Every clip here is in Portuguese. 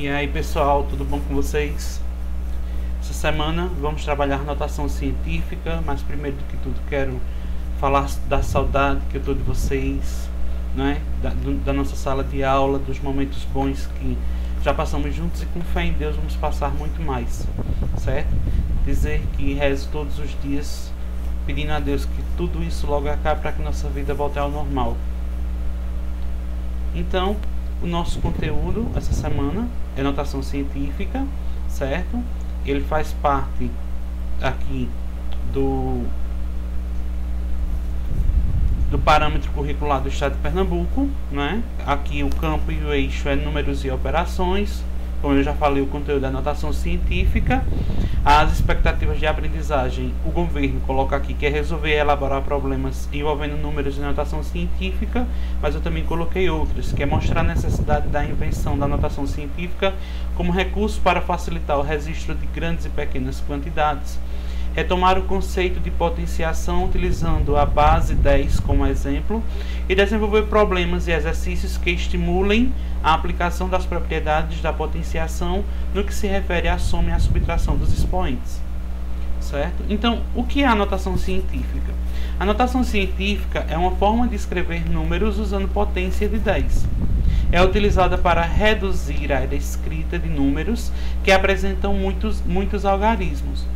E aí pessoal, tudo bom com vocês? Essa semana vamos trabalhar notação científica, mas primeiro do que tudo quero falar da saudade que eu estou de vocês, né? Da nossa sala de aula, dos momentos bons que já passamos juntos e com fé em Deus vamos passar muito mais, certo? Dizer que rezo todos os dias pedindo a Deus que tudo isso logo acabe para que nossa vida volte ao normal. Então, o nosso conteúdo essa semana é notação científica, certo? Ele faz parte aqui do parâmetro curricular do Estado de Pernambuco, né? Aqui o campo e o eixo é números e operações. Como eu já falei, o conteúdo é notação científica. As expectativas de aprendizagem, o governo coloca aqui que é resolver e elaborar problemas envolvendo números e notação científica, mas eu também coloquei outras, que é mostrar a necessidade da invenção da notação científica como recurso para facilitar o registro de grandes e pequenas quantidades. Retomar o conceito de potenciação utilizando a base 10 como exemplo e desenvolver problemas e exercícios que estimulem a aplicação das propriedades da potenciação no que se refere à soma e à subtração dos expoentes. Certo? Então, o que é a notação científica? A notação científica é uma forma de escrever números usando potência de 10. É utilizada para reduzir a escrita de números que apresentam muitos algarismos.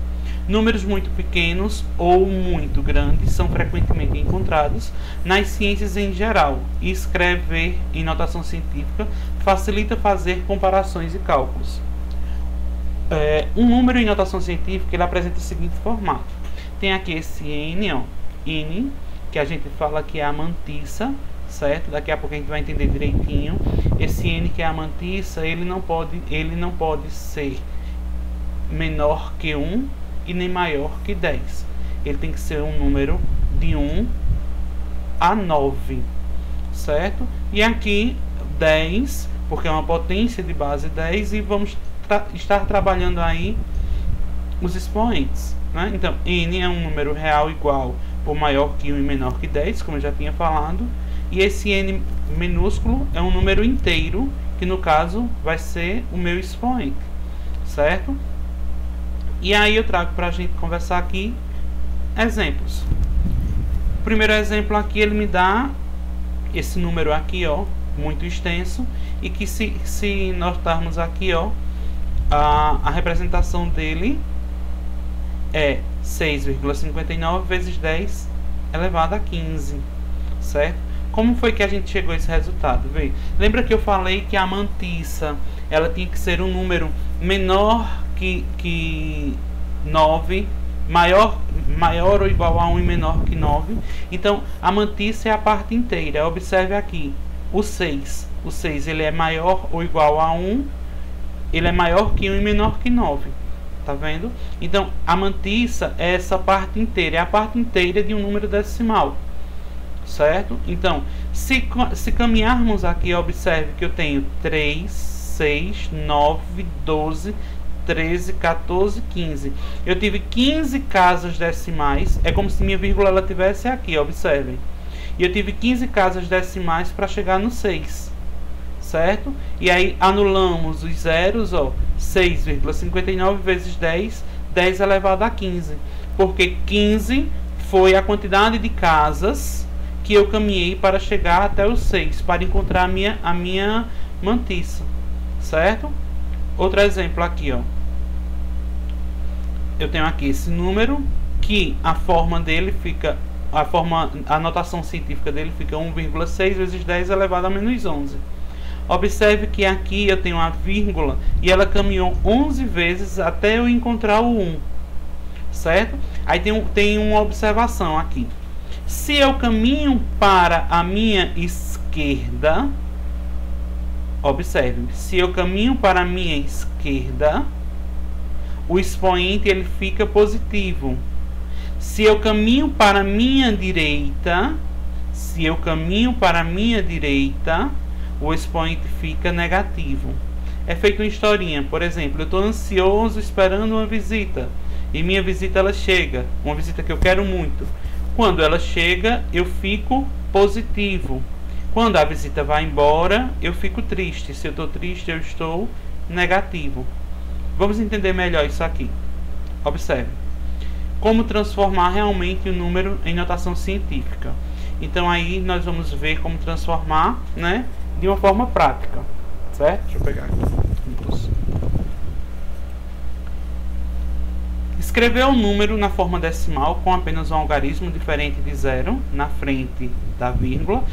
Números muito pequenos ou muito grandes são frequentemente encontrados nas ciências em geral, e escrever em notação científica facilita fazer comparações e cálculos. Um número em notação científica ele apresenta o seguinte formato. Tem aqui esse N, ó, N, que a gente fala que é a mantiça, certo? Daqui a pouco a gente vai entender direitinho. Esse N que é a mantiça, ele não pode ser menor que 1 e nem maior que 10. Ele tem que ser um número de 1 a 9, certo? E aqui 10, porque é uma potência de base 10, e vamos estar trabalhando aí os expoentes, né? Então, N é um número real igual ou maior que 1 e menor que 10, como eu já tinha falado, e esse N minúsculo é um número inteiro, que no caso vai ser o meu expoente, certo? E aí eu trago para a gente conversar aqui exemplos. O primeiro exemplo aqui, ele me dá esse número aqui, ó, muito extenso, e que se notarmos aqui, ó, a representação dele é 6,59 vezes 10 elevado a 15, certo? Como foi que a gente chegou a esse resultado? Vê? Lembra que eu falei que a mantiça ela tinha que ser um número menor que 9, maior ou igual a 1 e menor que 9. Então, a mantiça é a parte inteira. Observe aqui, o 6. O 6 ele é maior ou igual a 1, ele é maior que 1 e menor que 9. Tá vendo? Então, a mantiça é essa parte inteira, é a parte inteira de um número decimal. Certo? Então, se caminharmos aqui, observe que eu tenho 3, 6, 9, 12, 13, 14, 15. Eu tive 15 casas decimais. É como se minha vírgula ela tivesse aqui, observem. E eu tive 15 casas decimais para chegar no 6. Certo? E aí anulamos os zeros, ó. 6,59 vezes 10, 10 elevado a 15. Porque 15 foi a quantidade de casas que eu caminhei para chegar até o 6, para encontrar a minha mantiça. Certo? Outro exemplo aqui, ó. Eu tenho aqui esse número que a forma dele fica, a notação científica dele fica 1,6 vezes 10 elevado a menos 11. Observe que aqui eu tenho uma vírgula e ela caminhou 11 vezes até eu encontrar o 1, certo? Aí tem uma observação aqui. Se eu caminho para a minha esquerda, observe, se eu caminho para a minha esquerda, o expoente ele fica positivo. Se eu caminho para a minha direita, o expoente fica negativo. É feito uma historinha. Por exemplo, eu estou ansioso esperando uma visita, e minha visita ela chega, uma visita que eu quero muito. Quando ela chega, eu fico positivo. Quando a visita vai embora, eu fico triste. Se eu estou triste, eu estou negativo. Vamos entender melhor isso aqui. Observe. Como transformar realmente o número em notação científica. Então aí nós vamos ver como transformar, né, de uma forma prática. Certo? Deixa eu pegar aqui. Escrever o número na forma decimal com apenas um algarismo diferente de zero na frente da vírgula.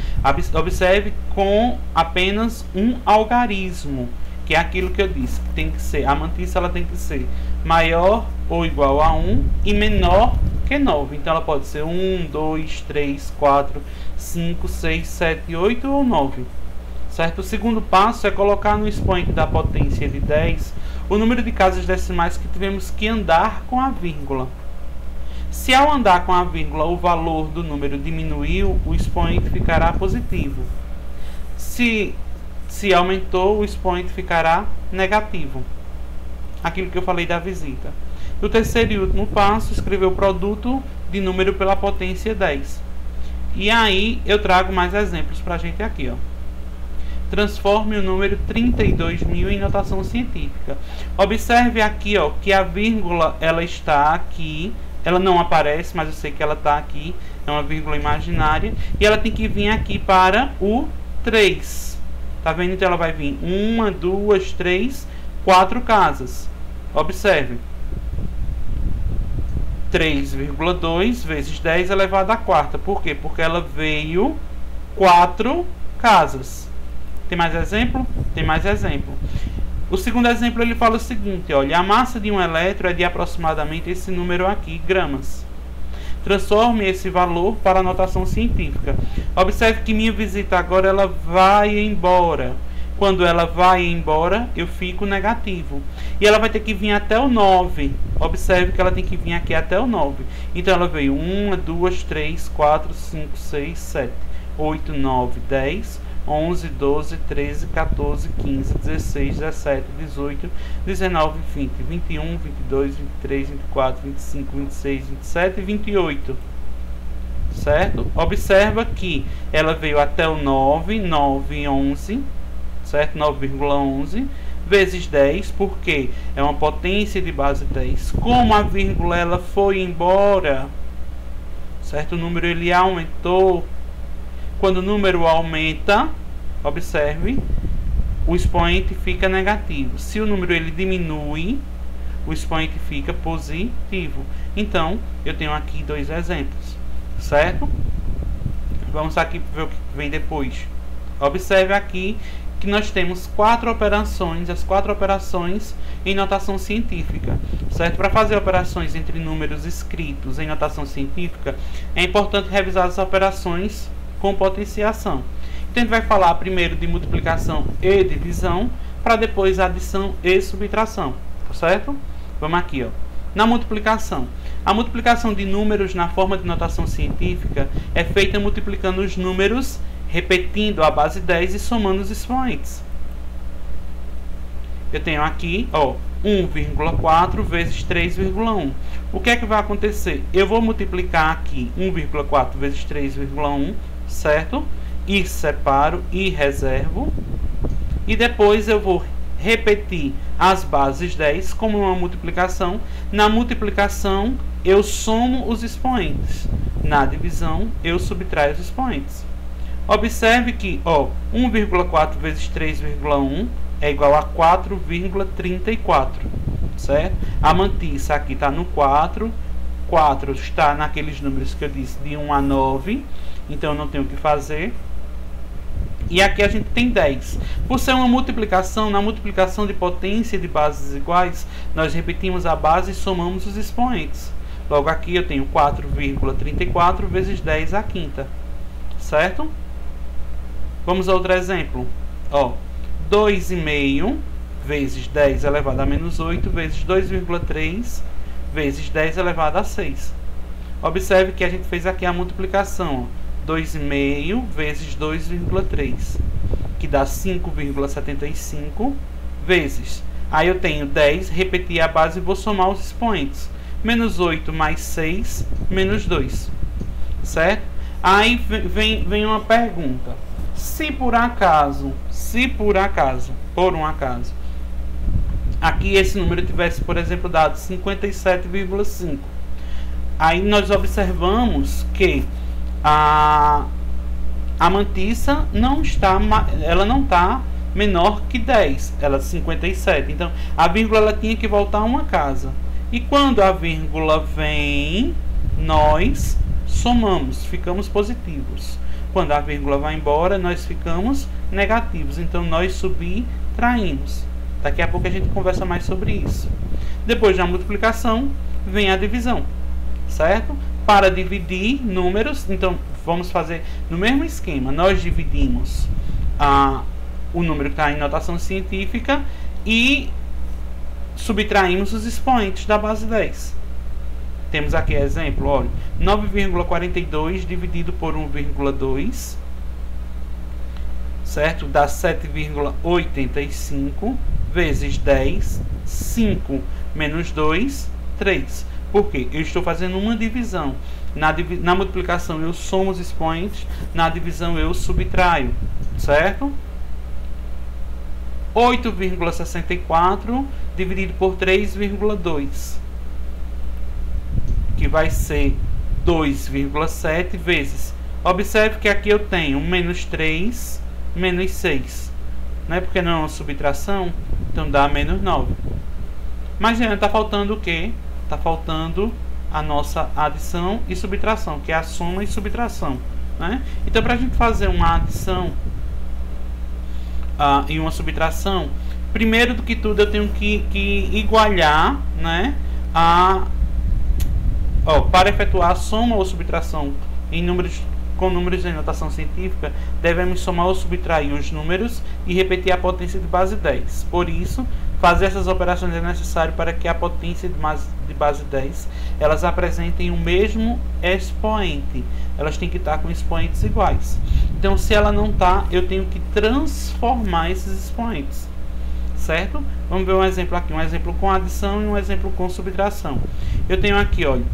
Observe com apenas um algarismo, que é aquilo que eu disse, que tem que ser, a mantiça ela tem que ser maior ou igual a 1 e menor que 9. Então ela pode ser 1, 2, 3, 4, 5, 6, 7, 8 ou 9. Certo? O segundo passo é colocar no expoente da potência de 10 o número de casas decimais que tivemos que andar com a vírgula. Se ao andar com a vírgula o valor do número diminuiu, o expoente ficará positivo. Se aumentou, o expoente ficará negativo. Aquilo que eu falei da visita. O terceiro e último passo, escrever o produto de número pela potência 10. E aí eu trago mais exemplos para a gente aqui, ó. Transforme o número 32.000 em notação científica. Observe aqui, ó, que a vírgula ela está aqui. Ela não aparece, mas eu sei que ela está aqui. É uma vírgula imaginária. E ela tem que vir aqui para o 3. Tá vendo? Então ela vai vir 1, 2, 3, 4 casas. Observe. 3,2 vezes 10 elevado à quarta. Por quê? Porque ela veio 4 casas. Tem mais exemplo? Tem mais exemplo. O segundo exemplo ele fala o seguinte, olha, a massa de um elétron é de aproximadamente esse número aqui, gramas. Transforme esse valor para a notação científica. Observe que minha visita agora ela vai embora. Quando ela vai embora, eu fico negativo. E ela vai ter que vir até o 9. Observe que ela tem que vir aqui até o 9. Então ela veio 1, 2, 3, 4, 5, 6, 7, 8, 9, 10... 11, 12, 13, 14, 15, 16, 17, 18, 19, 20, 21, 22, 23, 24, 25, 26, 27 e 28. Certo? Observa que ela veio até o 9, 9, 11, certo? 9,11 vezes 10, porque é uma potência de base 10. Como a vírgula ela foi embora, certo? O número ele aumentou. Quando o número aumenta, observe, o expoente fica negativo. Se o número ele diminui, o expoente fica positivo. Então, eu tenho aqui dois exemplos, certo? Vamos aqui ver o que vem depois. Observe aqui que nós temos 4 operações, as 4 operações em notação científica, certo? Para fazer operações entre números escritos em notação científica, é importante revisar as operações com potenciação. Então a gente vai falar primeiro de multiplicação e divisão, para depois adição e subtração, tá certo? Vamos aqui, ó. Na multiplicação. A multiplicação de números na forma de notação científica é feita multiplicando os números, repetindo a base 10 e somando os expoentes. Eu tenho aqui, ó, 1,4 vezes 3,1. O que é que vai acontecer? Eu vou multiplicar aqui 1,4 vezes 3,1, certo? E separo e reservo. E depois eu vou repetir as bases 10 como uma multiplicação. Na multiplicação, eu somo os expoentes. Na divisão, eu subtraio os expoentes. Observe que, ó, 1,4 vezes 3,1 é igual a 4,34, certo? A mantiça aqui está no 4. 4 está naqueles números que eu disse, de 1 a 9. Então, eu não tenho o que fazer. E aqui a gente tem 10. Por ser uma multiplicação, na multiplicação de potência de bases iguais, nós repetimos a base e somamos os expoentes. Logo aqui eu tenho 4,34 vezes 10 à quinta. Certo? Vamos a outro exemplo. Ó, 2,5 vezes 10 elevado a menos 8 vezes 2,3 vezes 10 elevado a 6. Observe que a gente fez aqui a multiplicação, ó. 2,5 vezes 2,3, que dá 5,75 vezes. Aí eu tenho 10, repeti a base e vou somar os expoentes. Menos 8 mais 6, menos 2. Certo? Aí vem uma pergunta. Se por um acaso, aqui esse número tivesse, por exemplo, dado 57,5. Aí nós observamos que a mantissa não está menor que 10, ela é 57. Então a vírgula ela tinha que voltar a uma casa. E quando a vírgula vem, nós somamos, ficamos positivos. Quando a vírgula vai embora, nós ficamos negativos. Então nós subtraímos. Daqui a pouco a gente conversa mais sobre isso. Depois da multiplicação, vem a divisão, certo? Para dividir números, então vamos fazer no mesmo esquema. Nós dividimos o número que está em notação científica e subtraímos os expoentes da base 10. Temos aqui exemplo, olha, 9,42 dividido por 1,2, certo? Dá 7,85 vezes 10, 5 menos 2, 3. Por quê? Eu estou fazendo uma divisão. Na multiplicação eu somo os expoentes, na divisão eu subtraio, certo? 8,64 dividido por 3,2, que vai ser 2,7 vezes. Observe que aqui eu tenho menos 3, menos 6. Não é porque não é uma subtração, então dá menos 9. Mas já está faltando o quê? Está faltando a nossa adição e subtração, que é a soma e subtração, né? Então, para a gente fazer uma adição e uma subtração, primeiro do que tudo eu tenho que igualar, né, para efetuar a soma ou subtração com números em notação científica, devemos somar ou subtrair os números e repetir a potência de base 10. Por isso, fazer essas operações é necessário para que a potência de base 10 elas apresentem o mesmo expoente. Elas têm que estar com expoentes iguais. Então, se ela não está, eu tenho que transformar esses expoentes, certo? Vamos ver um exemplo aqui, um exemplo com adição e um exemplo com subtração. Eu tenho aqui, olha,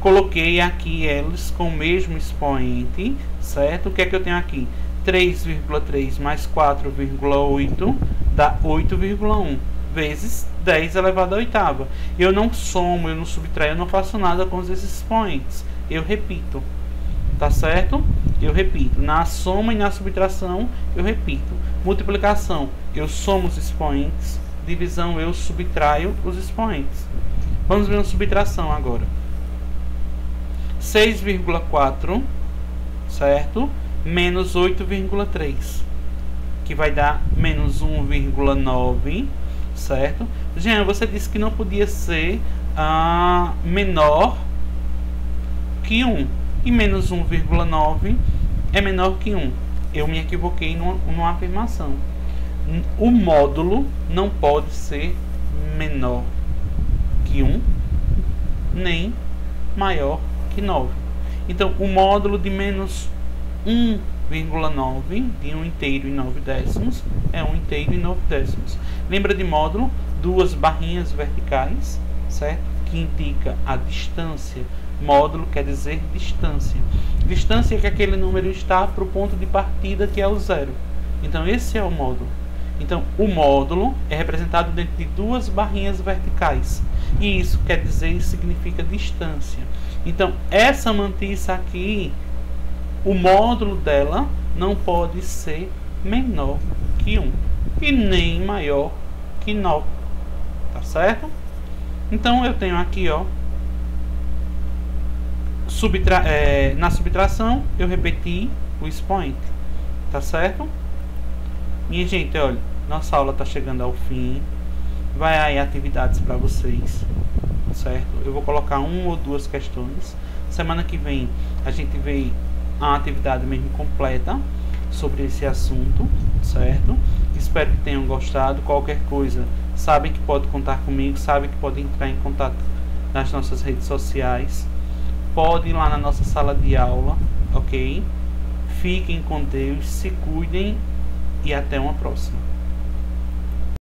coloquei aqui eles com o mesmo expoente, certo? O que é que eu tenho aqui? 3,3 mais 4,8 dá 8,1 vezes 10 elevado à oitava. Eu não somo, eu não subtraio, eu não faço nada com esses expoentes. Eu repito, tá certo? Eu repito. Na soma e na subtração, eu repito. Multiplicação, eu somo os expoentes. Divisão, eu subtraio os expoentes. Vamos ver uma subtração agora. 6,4, certo? Menos 8,3, que vai dar menos 1,9, certo? Jean, você disse que não podia ser menor que 1. E menos 1,9 é menor que 1. Eu me equivoquei numa afirmação. O módulo não pode ser menor que 1, nem maior que 9. Então, o módulo de menos 1,9 de 1 inteiro e 9 décimos é 1 inteiro e 9 décimos. Lembra de módulo? Duas barrinhas verticais, certo? Que indica a distância. Módulo quer dizer distância. Distância é que aquele número está para o ponto de partida, que é o zero. Então, esse é o módulo. Então, o módulo é representado dentro de duas barrinhas verticais. E isso quer dizer e significa distância. Então, essa mantissa aqui, o módulo dela não pode ser menor que 1 e nem maior que 9, tá certo? Então eu tenho aqui, ó, na subtração eu repeti o expoente, tá certo? Minha gente, olha, nossa aula tá chegando ao fim. Vai aí atividades para vocês, certo? Eu vou colocar 1 ou 2 questões. Semana que vem a gente vê a atividade mesmo completa sobre esse assunto, certo? Espero que tenham gostado. Qualquer coisa, sabem que pode contar comigo, sabem que podem entrar em contato nas nossas redes sociais, pode ir lá na nossa sala de aula, ok? Fiquem com Deus, se cuidem e até uma próxima.